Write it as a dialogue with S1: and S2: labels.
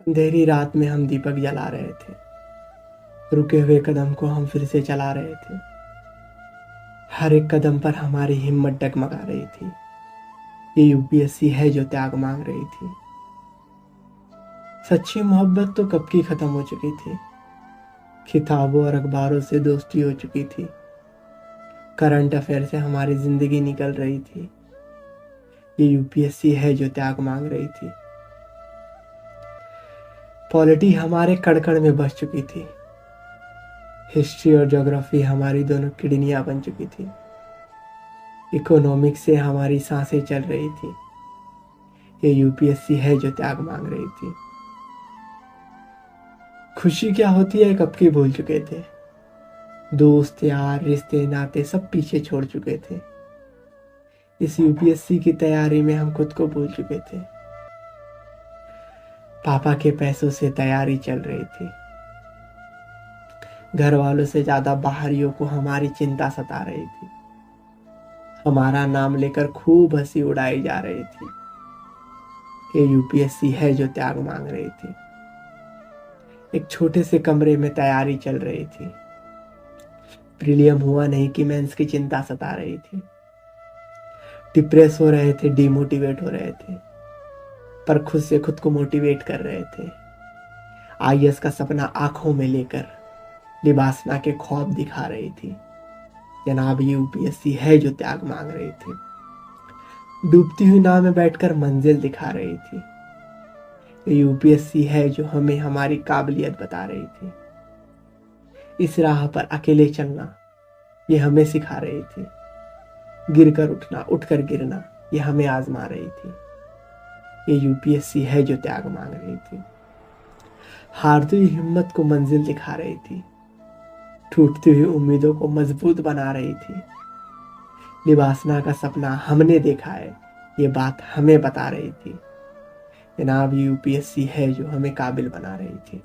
S1: अंधेरी रात में हम दीपक जला रहे थे। रुके हुए कदम को हम फिर से चला रहे थे। हर एक कदम पर हमारी हिम्मत डगमगा रही थी। ये यूपीएससी है जो त्याग मांग रही थी। सच्ची मोहब्बत तो कब की खत्म हो चुकी थी। किताबों और अखबारों से दोस्ती हो चुकी थी। करंट अफेयर से हमारी जिंदगी निकल रही थी। ये यूपीएससी है जो त्याग मांग रही थी। पॉलिटी हमारे कड़कड़ में बस चुकी थी। हिस्ट्री और ज्योग्राफी हमारी दोनों किडनियां बन चुकी थी। इकोनॉमिक्स से हमारी सांसें चल रही थी। ये यूपीएससी है जो त्याग मांग रही थी। खुशी क्या होती है कब की भूल चुके थे। दोस्त यार रिश्ते नाते सब पीछे छोड़ चुके थे। इस यूपीएससी की तैयारी में हम खुद को भूल चुके थे। पापा के पैसों से तैयारी चल रही थी। घर वालों से ज्यादा बाहरियों को हमारी चिंता सता रही थी। हमारा नाम लेकर खूब हंसी उड़ाई जा रही थी। ये यूपीएससी है जो त्याग मांग रही थी। एक छोटे से कमरे में तैयारी चल रही थी। प्रीलियम हुआ नहीं कि मेंस की चिंता सता रही थी। डिप्रेस हो रहे थे, डिमोटिवेट हो रहे थे, पर खुद से खुद को मोटिवेट कर रहे थे। आईएएस का सपना आंखों में लेकर लिबासना के ख्वाब दिखा रही थी। जनाब यूपीएससी है जो त्याग मांग रही थी। डूबती हुई नाव में बैठकर मंजिल दिखा रही थी। ये यूपीएससी है जो हमें हमारी काबिलियत बता रही थी। इस राह पर अकेले चलना ये हमें सिखा रही थी। गिर कर उठना, उठकर गिरना ये हमें आजमा रही थी। ये यूपीएससी है जो त्याग मांग रही थी। हारती हुई हिम्मत को मंजिल दिखा रही थी। टूटती हुई उम्मीदों को मजबूत बना रही थी। लिबासना का सपना हमने देखा है, ये बात हमें बता रही थी। जनाब यूपीएससी है जो हमें काबिल बना रही थी।